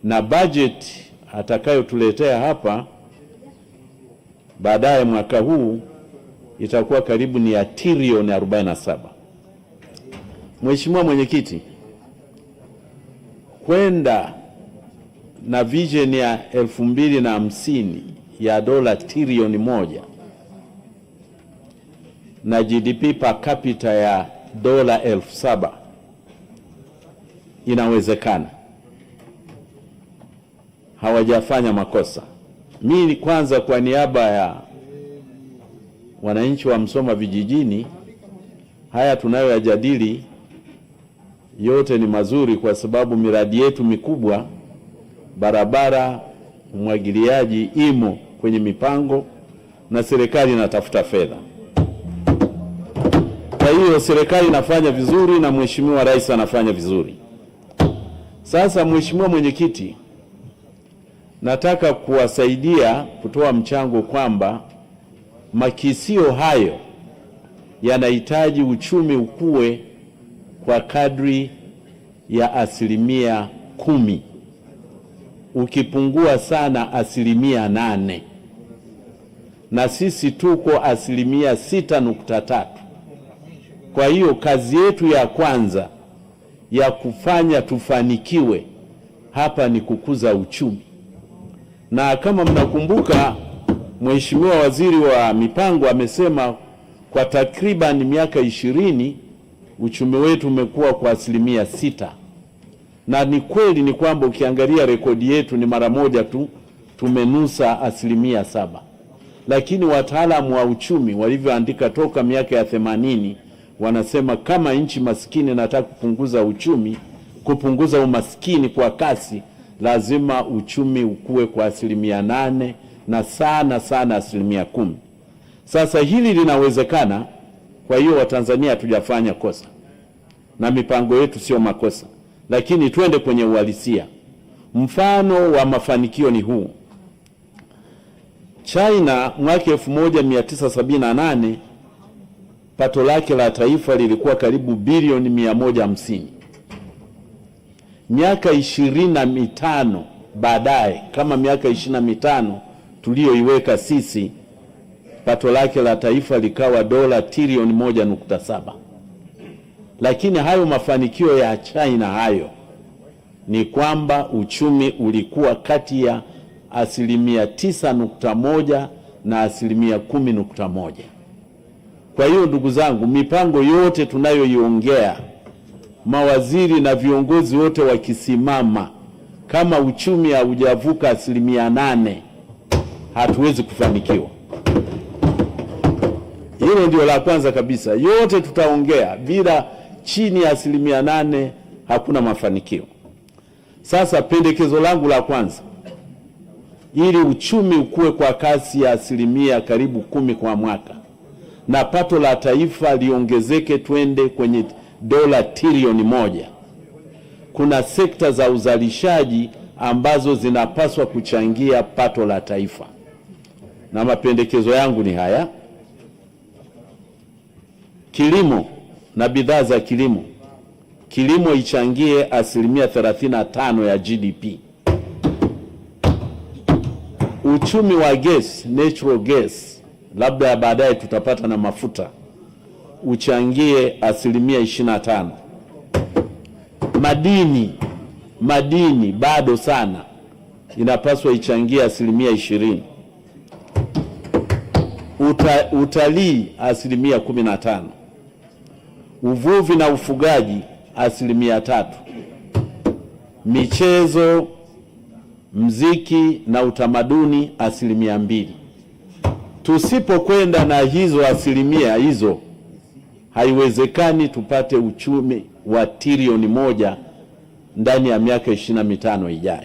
na budget atakayotuletea hapa baadaye mwaka huu itakuwa karibu ni ya trilioni 47. Mheshimiwa Mwenyekiti, kwenda na vision ya 2050 ya dola trilioni 1 na GDP per capita ya dola 7,000 inawezekana. Hawajafanya makosa. Mimi kwanza, kwa niaba ya wananchi wa Msoma vijijini, haya tunayoyajadili yote ni mazuri, kwa sababu miradi yetu mikubwa, barabara, umwagiliaji, imo kwenye mipango na serikali inatafuta fedha. Kwa hiyo serikali inafanya vizuri na Mheshimiwa Rais anafanya vizuri. Sasa Mheshimiwa Mwenyekiti, nataka kuwasaidia kutoa mchango kwamba makisio hayo yanahitaji uchumi ukue kwa kadri ya 10%, ukipungua sana 8%, na sisi tuko 6.3%. Kwa hiyo kazi yetu ya kwanza ya kufanya tufanikiwe hapa ni kukuza uchumi. Na kama mnakumbuka, Mheshimiwa Waziri wa Mipango amesema kwa takriban miaka 20 uchumi wetu umekuwa kwa 6%. Na ni kweli ni kwamba ukiangalia rekodi yetu ni mara moja tu tumenusa 7%. Lakini wataalamu wa uchumi walivyoandika toka miaka ya 80 wanasema kama nchi maskini nataka kupunguza uchumi, kupunguza umaskini kwa kasi, lazima uchumi ukue kwa 8% na sana 10%. Sasa hili linawezekana. Kwa hiyo Watanzania hatujafanya kosa na mipango yetu sio makosa, lakini twende kwenye uhalisia. Mfano wa mafanikio ni huu. China mwaka 1978 pato lake la taifa lilikuwa karibu bilioni 150. Miaka 25 baadaye, kama miaka 25 tuliyoiweka sisi, pato lake la taifa likawa dola trilioni 1.7. Lakini hayo mafanikio ya China hayo ni kwamba uchumi ulikuwa kati ya 9.1% na 10.1%. Kwa hiyo ndugu zangu, mipango yote tunayoiongea, mawaziri na viongozi wote wakisimama, kama uchumi haujavuka 8%, hatuwezi kufanikiwa. Hilo ndio la kwanza kabisa. Yote tutaongea bila chini ya 8%, hakuna mafanikio. Sasa pendekezo langu la kwanza, ili uchumi ukue kwa kasi ya 10% karibu 10 kwa mwaka, na pato la taifa liongezeke twende kwenye dola trilioni 1, kuna sekta za uzalishaji ambazo zinapaswa kuchangia pato la taifa. Na mapendekezo yangu ni haya: kilimo na bidhaa za kilimo. Kilimo ichangie 35% ya GDP. Uchumi wa gas, natural gas, labda baadaye tutapata na mafuta, uchangie 25%. Madini bado sana, inapaswa ichangie 20%. Utalii 15%. Uvuvi na ufugaji 3%. Michezo, mziki na utamaduni 2%. Tusipokwenda na hizo 1% hizo, haiwezekani tupate uchumi wa trilioni 1 ndani ya miaka 25 ijayo.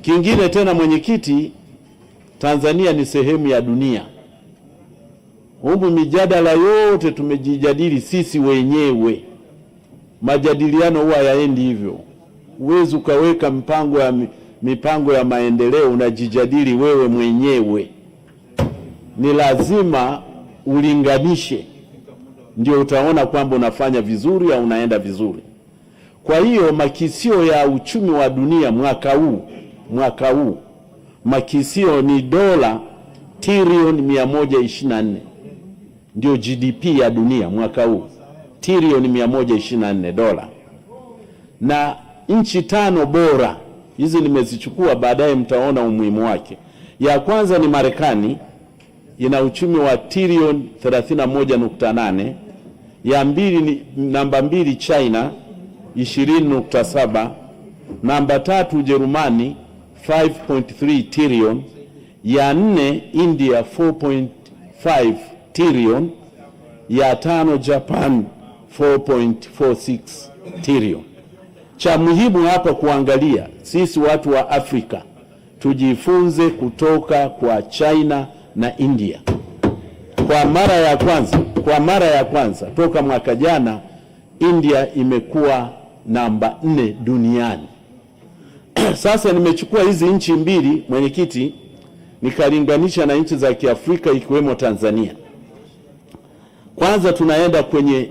Kingine tena, mwenyekiti, Tanzania ni sehemu ya dunia. Humu mijadala yote tumejijadili sisi wenyewe. Majadiliano huwa yaendi hivyo. Huwezi ukaweka mipango ya maendeleo unajijadili wewe mwenyewe. Ni lazima ulinganishe, ndio utaona kwamba unafanya vizuri au unaenda vizuri. Kwa hiyo makisio ya uchumi wa dunia mwaka huu makisio ni dola trilioni 124, ndio GDP ya dunia mwaka huu, trilioni 124 dola. Na nchi 5 bora hizi nimezichukua, baadaye mtaona umuhimu wake. Ya kwanza ni Marekani, ina uchumi wa trilioni 31.8. Ya namba 2 China 20.7. Namba 3 Ujerumani 5.3 trilioni. Ya 4 India 4.5 trilioni. Ya 5 Japan 4.46 trilioni. Cha muhimu hapa kuangalia, sisi watu wa Afrika tujifunze kutoka kwa China na India. Kwa mara ya kwanza toka mwaka jana India imekuwa namba 4 duniani. Sasa nimechukua hizi nchi mbili, mwenyekiti, nikalinganisha na nchi za Kiafrika ikiwemo Tanzania. Kwanza tunaenda kwenye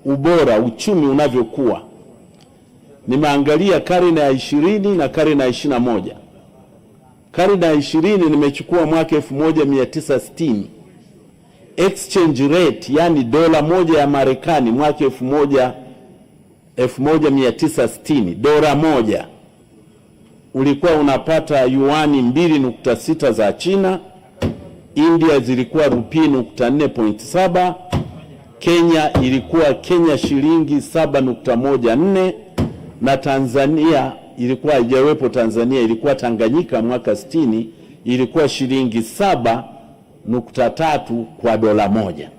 ubora, uchumi unavyokuwa. Nimeangalia karne ya 20 na karne ya 21. Karne ya 20 nimechukua mwaka 1960. Exchange rate, yani dola moja ya Marekani mwaka 1960, dola moja ulikuwa unapata yuani 2.6 za China. India zilikuwa rupii 4.7. Kenya ilikuwa shilingi 7.14, na Tanzania ilikuwa haijawepo. Tanzania ilikuwa Tanganyika mwaka 60, ilikuwa shilingi 7.3 kwa dola moja.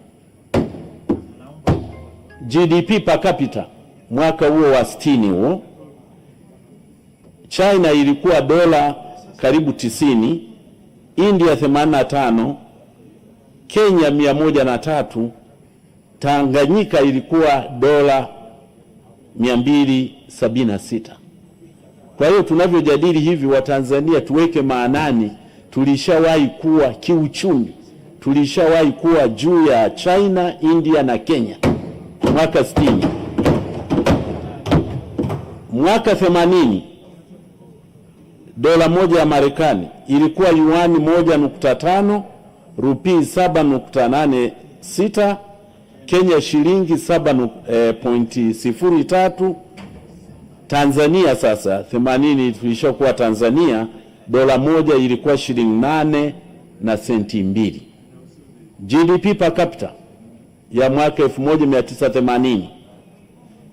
GDP per capita mwaka huo wa 60 huo, China ilikuwa dola karibu 90, India 85, Kenya 103, Tanganyika ilikuwa dola 276. Kwa hiyo tunavyojadili hivi, wa Tanzania tuweke maanani, tulishawahi kuwa kiuchumi, tulishawahi kuwa juu ya China, India na Kenya mwaka 60. Mwaka 80 dola moja ya Marekani ilikuwa yuani 1.5, rupii 7.86, Kenya shilingi 7.03. Tanzania sasa 80 tulishakuwa Tanzania, dola moja ilikuwa shilingi 8 na senti 2. GDP per capita ya mwaka 1980,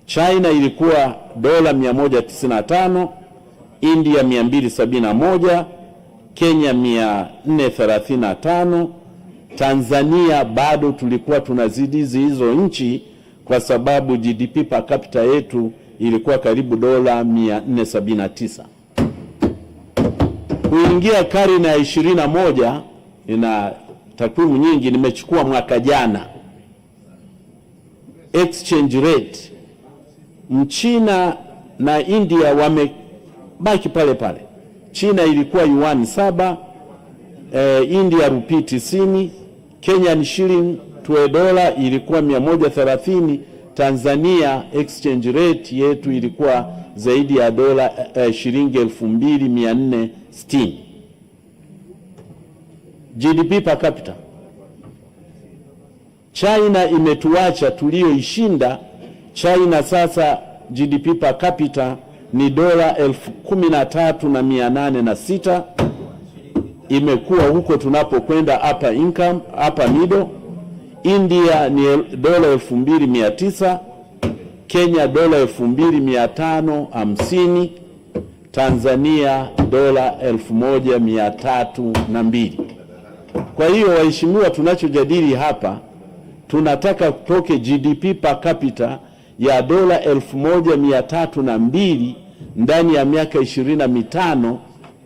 China ilikuwa dola 195, India 271, Kenya 435. Tanzania bado tulikuwa tunazidi hizo nchi kwa sababu GDP per capita yetu ilikuwa karibu dola 479. Kuingia karne ya 21 ina takwimu nyingi, nimechukua mwaka jana. Exchange rate, Mchina na India wamebaki pale pale. China ilikuwa yuan 7, India rupii 90, Kenyan shilling to dola ilikuwa 130. Tanzania exchange rate yetu ilikuwa zaidi ya dola shilingi 2460. GDP per capita, China imetuacha, tulioishinda China. Sasa GDP per capita ni dola 13,806. Imekuwa huko tunapokwenda upper income, upper middle. India ni dola 2,900, Kenya dola 2,550, Tanzania dola 1,302. Kwa hiyo waheshimiwa, tunachojadili hapa, tunataka kutoke GDP per capita ya dola 1,302 ndani ya miaka 25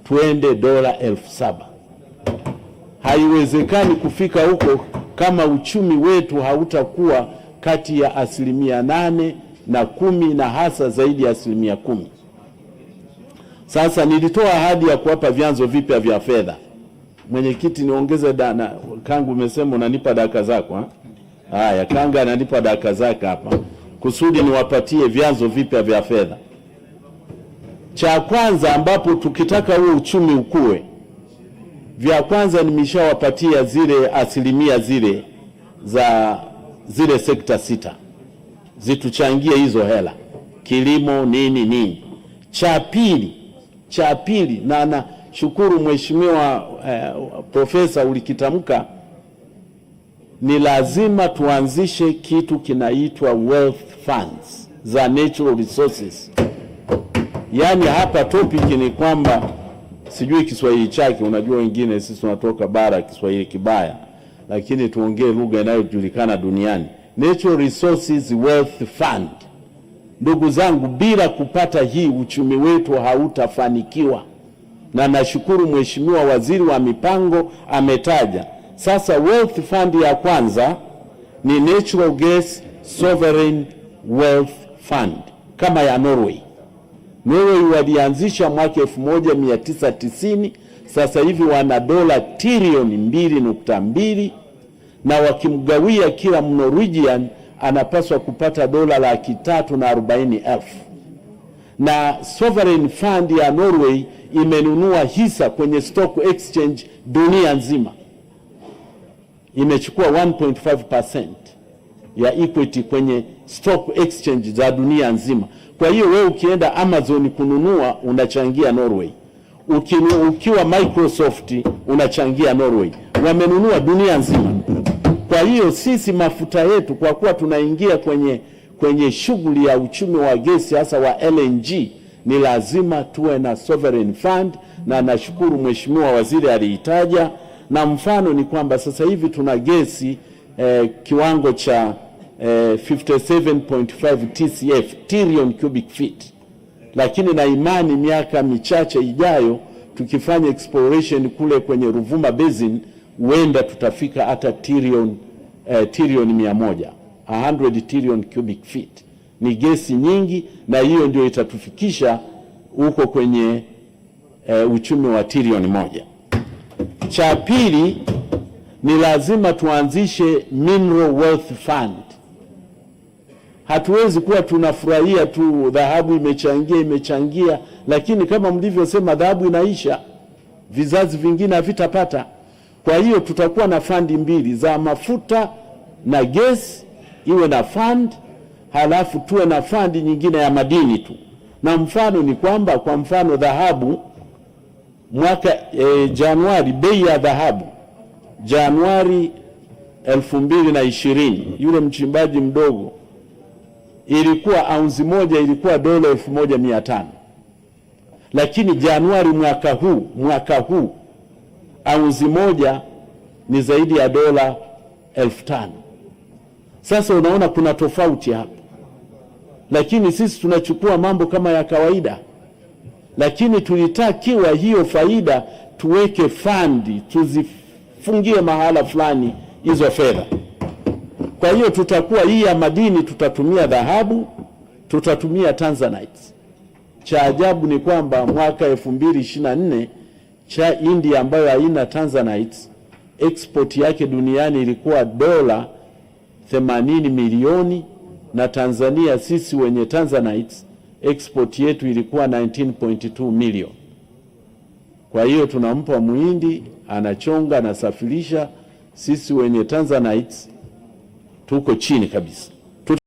tuende dola 7,000. Haiwezekani kufika huko kama uchumi wetu hautakuwa kati ya 8% na 10%, na hasa zaidi ya 10%. Sasa nilitoa ahadi ya kuwapa vyanzo vipya vya fedha. Mwenyekiti, niongeze dana. Kangu umesema unanipa dakika zako ha? Haya, Kanga ananipa dakika zake hapa kusudi niwapatie vyanzo vipya vya fedha. Cha kwanza ambapo tukitaka huu uchumi ukue, vya kwanza nimeshawapatia zile asilimia zile za zile sekta 6 zituchangie hizo hela, kilimo nini. Cha pili na nashukuru mheshimiwa profesa ulikitamka, ni lazima tuanzishe kitu kinaitwa wealth funds za natural resources. Yaani hapa topic ni kwamba sijui Kiswahili chake, unajua wengine sisi tunatoka bara Kiswahili kibaya, lakini tuongee lugha inayojulikana duniani. Natural Resources Wealth Fund. Ndugu zangu, bila kupata hii uchumi wetu hautafanikiwa, na nashukuru mheshimiwa waziri wa mipango ametaja. Sasa wealth fund ya kwanza ni Natural Gas Sovereign Wealth Fund kama ya Norway. Norway walianzisha mwaka 1990, sasa hivi wana dola trilioni 2.2, na wakimgawia kila Norwegian anapaswa kupata dola 340,000. Na Sovereign Fund ya Norway imenunua hisa kwenye stock exchange dunia nzima, imechukua 1.5% ya equity kwenye stock exchange za dunia nzima. Kwa hiyo wewe ukienda Amazon kununua unachangia Norway, ukiwa Microsoft unachangia Norway, wamenunua dunia nzima. Kwa hiyo sisi mafuta yetu, kwa kuwa tunaingia kwenye shughuli ya uchumi wa gesi hasa wa LNG, ni lazima tuwe na sovereign fund, na nashukuru mheshimiwa waziri aliitaja, na mfano ni kwamba sasa hivi tuna gesi kiwango cha 57.5 TCF, trillion cubic feet, lakini na imani miaka michache ijayo tukifanya exploration kule kwenye Ruvuma Basin huenda tutafika hata trillion 100 trillion cubic feet. Ni gesi nyingi, na hiyo ndio itatufikisha huko kwenye uchumi wa trilioni 1. Cha pili ni lazima tuanzishe Mineral Wealth Fund. Hatuwezi kuwa tunafurahia tu dhahabu imechangia, lakini kama mlivyosema dhahabu inaisha, vizazi vingine havitapata. Kwa hiyo tutakuwa na fandi mbili za mafuta na gesi, iwe na fund, halafu tuwe na fandi nyingine ya madini tu. Na mfano ni kwamba, kwa mfano dhahabu mwaka Januari, bei ya dhahabu Januari 2020, yule mchimbaji mdogo ilikuwa aunzi moja ilikuwa dola 1,500, lakini Januari mwaka huu aunzi moja ni zaidi ya dola 5,000. Sasa unaona kuna tofauti hapo, lakini sisi tunachukua mambo kama ya kawaida, lakini tulitakiwa hiyo faida tuweke fandi, tuzifungie mahala fulani hizo fedha. Kwa hiyo tutakuwa hii ya madini tutatumia dhahabu, tutatumia Tanzanite. Cha ajabu ni kwamba mwaka 2024 cha India ambayo haina Tanzanite, export yake duniani ilikuwa dola 80 milioni, na Tanzania sisi wenye Tanzanite export yetu ilikuwa 19.2 milioni. Kwa hiyo tunampa Muhindi, anachonga, anasafirisha, sisi wenye Tanzanite tuko chini kabisa.